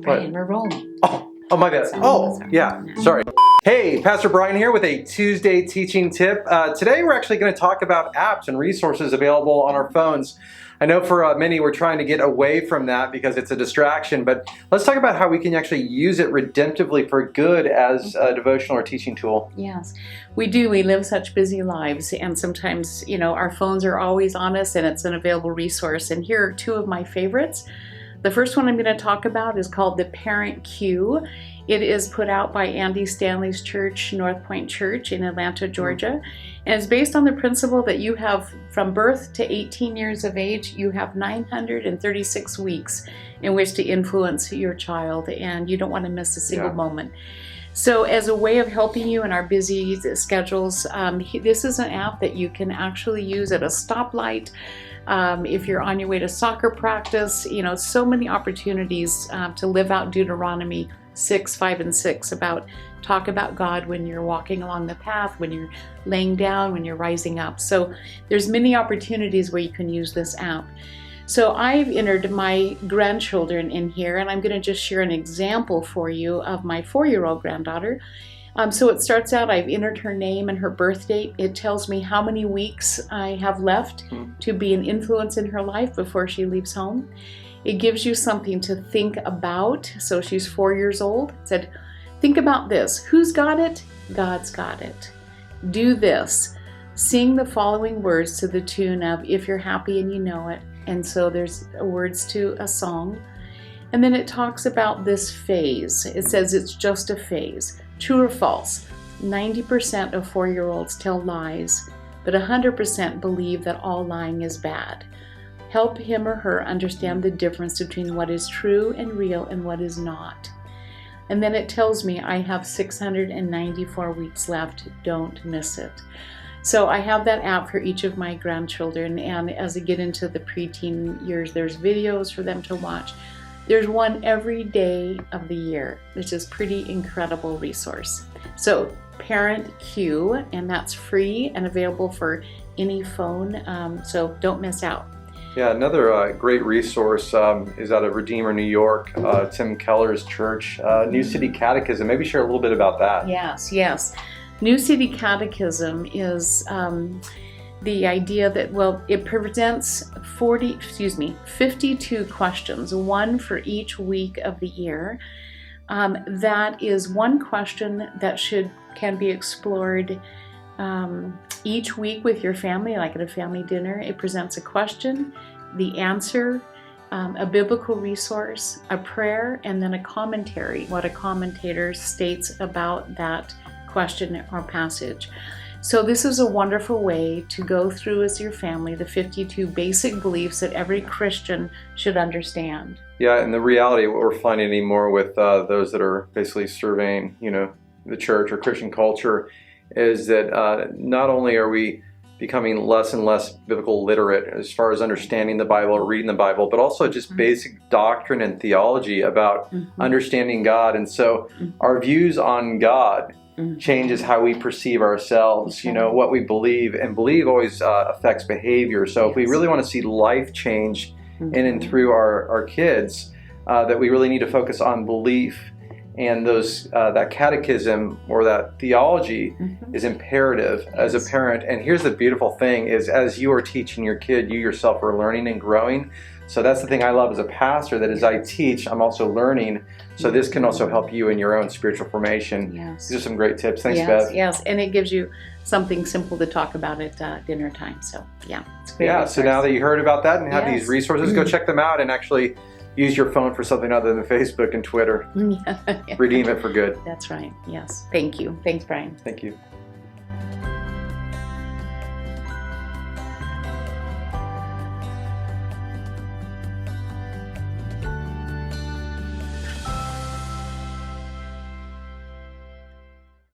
Brian, we're rolling. Oh, my bad. Oh, yeah, sorry. Hey, Pastor Brian here with a Tuesday teaching tip. Today we're actually going to talk about apps and resources available on our phones. I know for many we're trying to get away from that because it's a distraction, but let's talk about how we can actually use it redemptively for good as a devotional or teaching tool. Yes, we do. We live such busy lives, and sometimes, our phones are always on us, and it's an available resource. And here are two of my favorites. The first one I'm going to talk about is called the Parent Cue. It is put out by Andy Stanley's church, North Point Church in Atlanta, Georgia. And it's based on the principle that you have, from birth to 18 years of age, you have 936 weeks in which to influence your child, and you don't want to miss a single moment. So as a way of helping you in our busy schedules, this is an app that you can actually use at a stoplight. If you're on your way to soccer practice, so many opportunities to live out Deuteronomy 6, 5, and 6 talk about God when you're walking along the path, when you're laying down, when you're rising up. So there's many opportunities where you can use this app. So I've entered my grandchildren in here, and I'm going to just share an example for you of my 4-year-old granddaughter. So it starts out, I've entered her name and her birth date. It tells me how many weeks I have left to be an influence in her life before she leaves home. It gives you something to think about. So she's 4 years old. It said, think about this. Who's got it? God's got it. Do this. Sing the following words to the tune of If You're Happy and You Know It. And so there's words to a song. And then it talks about this phase. It says it's just a phase. True or false? 90% of 4-year-olds tell lies, but 100% believe that all lying is bad. Help him or her understand the difference between what is true and real and what is not. And then it tells me I have 694 weeks left. Don't miss it. So I have that app for each of my grandchildren, and as I get into the preteen years, there's videos for them to watch. There's one every day of the year, which is pretty incredible resource. So Parent Cue, and that's free and available for any phone, so don't miss out. Yeah, another great resource is out of Redeemer, New York, Tim Keller's church, New City Catechism. Maybe share a little bit about that. Yes. New City Catechism is the idea that, it presents 52 questions, one for each week of the year. That is one question that can be explored each week with your family, like at a family dinner. It presents a question, the answer, a biblical resource, a prayer, and then a commentary, what a commentator states about that question or passage. So this is a wonderful way to go through as your family the 52 basic beliefs that every Christian should understand. Yeah, and the reality, what we're finding anymore with those that are basically surveying, the church or Christian culture, is that not only are we becoming less and less biblical literate as far as understanding the Bible or reading the Bible, but also just basic doctrine and theology about understanding God. And so our views on God changes how we perceive ourselves. What we believe, and believe always affects behavior. So if we really want to see life change in and through our kids, that we really need to focus on belief. And that catechism or that theology is imperative as a parent. And here's the beautiful thing is, as you are teaching your kid, you yourself are learning and growing. So that's the thing I love as a pastor, that as I teach, I'm also learning. So this can also help you in your own spiritual formation. Yes. These are some great tips. Thanks, Bev. Yes, and it gives you something simple to talk about at dinner time. So it's great. Yeah, so now that you heard about that and have these resources, go check them out and actually use your phone for something other than Facebook and Twitter. Redeem it for good. That's right. Yes. Thank you. Thanks, Brian. Thank you.